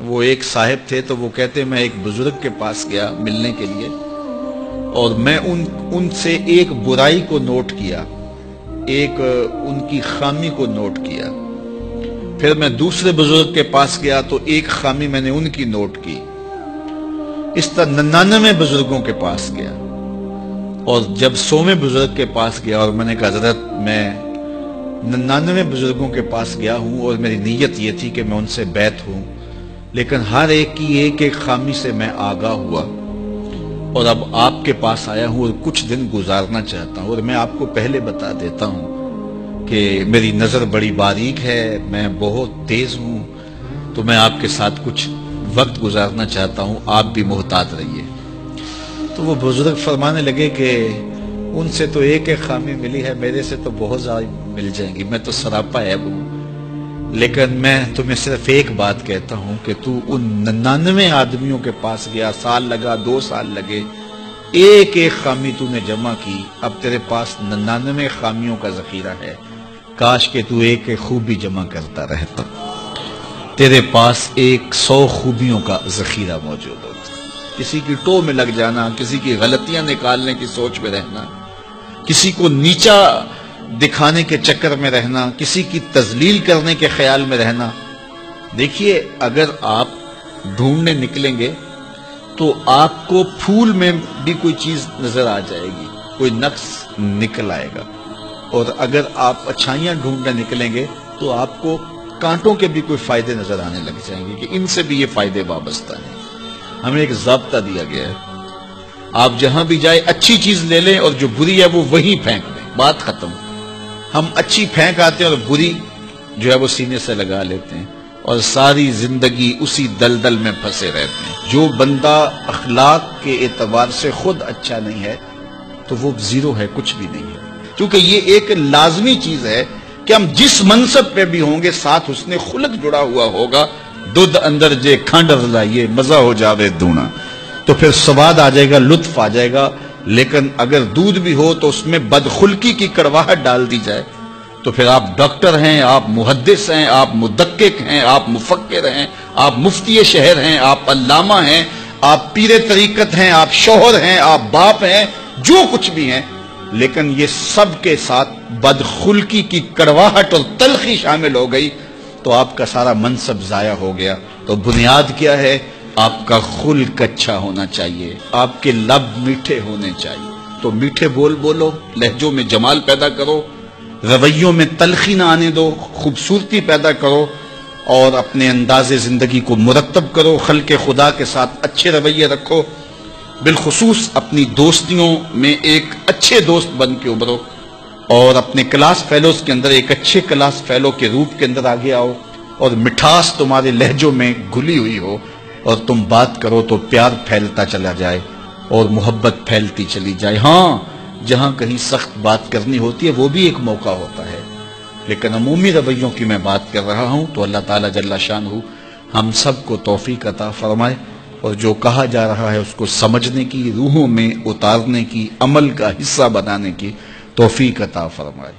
وہ ایک صاحب تھے تو وہ کہتے میں ایک بزرگ کے پاس گیا ملنے کے لیے اور میں ان سے ایک برائی کو نوٹ کیا، ایک ان کی خامی کو نوٹ کیا. پھر میں دوسرے بزرگ کے پاس گیا تو ایک خامی میں نے ان کی نوٹ کی. اس طرح 99 بزرگوں کے پاس گیا اور جب 100ویں بزرگ کے پاس گیا اور میں نے کہا حضرت میں 99 بزرگوں کے پاس گیا ہوں اور میری نیت یہ تھی کہ میں ان سے بیعت ہوں، لیکن ہر ایک کی ایک ایک خامی سے میں آگاہ ہوا اور اب آپ کے پاس آیا ہوں اور کچھ دن گزارنا چاہتا ہوں. اور میں آپ کو پہلے بتا دیتا ہوں کہ میری نظر بڑی باریک ہے، میں بہت تیز ہوں، تو میں آپ کے ساتھ کچھ وقت گزارنا چاہتا ہوں، آپ بھی محتاط رہیے. تو وہ بزرگ فرمانے لگے کہ ان سے تو ایک ایک خامی ملی ہے، میرے سے تو بہت زیادہ مل جائیں گی، میں تو سراپا عیب ہوں، لیکن میں تمہیں صرف ایک بات کہتا ہوں کہ تو ان 99 آدمیوں کے پاس گیا، سال لگا 2 سال لگے، ایک ایک خامی تو نے جمع کی، اب تیرے پاس 99 خامیوں کا ذخیرہ ہے، کاش کہ تو ایک ایک خوبی جمع کرتا رہتا، تیرے پاس 100 خوبیوں کا ذخیرہ موجود ہوتا. کسی کی ٹو میں لگ جانا، کسی کی غلطیاں نکالنے کی سوچ میں رہنا، کسی کو نیچا دکھانے کے چکر میں رہنا، کسی کی تذلیل کرنے کے خیال میں رہنا. دیکھیے اگر آپ ڈھونڈنے نکلیں گے تو آپ کو پھول میں بھی کوئی چیز نظر آ جائے گی، کوئی نقص نکل آئے گا، اور اگر آپ اچھائیاں ڈھونڈنے نکلیں گے تو آپ کو کانٹوں کے بھی کوئی فائدے نظر آنے لگ جائیں گے کہ ان سے بھی یہ فائدے وابستہ ہیں. ہمیں ایک ضابطہ دیا گیا ہے، آپ جہاں بھی جائیں اچھی چیز لے لیں اور جو بری ہے وہ وہیں پھینک دیں، بات ختم. ہم اچھی پھینک آتے ہیں اور بری جو ہے وہ سینے سے لگا لیتے ہیں اور ساری زندگی اسی دلدل میں پھنسے رہتے ہیں. جو بندہ اخلاق کے اعتبار سے خود اچھا نہیں ہے تو وہ زیرو ہے، کچھ بھی نہیں ہے. کیونکہ یہ ایک لازمی چیز ہے کہ ہم جس منصب پہ بھی ہوں گے ساتھ حسن خلق جڑا ہوا ہوگا. دودھ اندر جے کھنڈ رلائیے مزہ ہو جاوے دونا، تو پھر سواد آ جائے گا، لطف آ جائے گا. لیکن اگر دودھ بھی ہو تو اس میں بدخلقی کی کڑواہٹ ڈال دی جائے تو پھر آپ ڈاکٹر ہیں، آپ محدث ہیں، آپ مدقق ہیں، آپ مفکر ہیں، آپ مفتی شہر ہیں، آپ علامہ ہیں، آپ پیر طریقت ہیں، آپ شوہر ہیں، آپ باپ ہیں، جو کچھ بھی ہیں، لیکن یہ سب کے ساتھ بدخلقی کی کڑواہٹ اور تلخی شامل ہو گئی تو آپ کا سارا منصب ضائع ہو گیا. تو بنیاد کیا ہے؟ آپ کا خلق اچھا ہونا چاہیے، آپ کے لب میٹھے ہونے چاہیے. تو میٹھے بول بولو، لہجوں میں جمال پیدا کرو، رویوں میں تلخی نہ آنے دو، خوبصورتی پیدا کرو اور اپنے انداز زندگی کو مرتب کرو، خلق خدا کے ساتھ اچھے رویے رکھو. بالخصوص اپنی دوستیوں میں ایک اچھے دوست بن کے ابھرو اور اپنے کلاس فیلوز کے اندر ایک اچھے کلاس فیلو کے روپ کے اندر آگے آؤ اور مٹھاس تمہارے لہجوں میں گھلی ہوئی ہو اور تم بات کرو تو پیار پھیلتا چلا جائے اور محبت پھیلتی چلی جائے. ہاں جہاں کہیں سخت بات کرنی ہوتی ہے وہ بھی ایک موقع ہوتا ہے، لیکن عمومی رویوں کی میں بات کر رہا ہوں. تو اللہ تعالیٰ جل شانہ ہم سب کو توفیق عطا فرمائے اور جو کہا جا رہا ہے اس کو سمجھنے کی، روحوں میں اتارنے کی، عمل کا حصہ بنانے کی توفیق عطا فرمائے.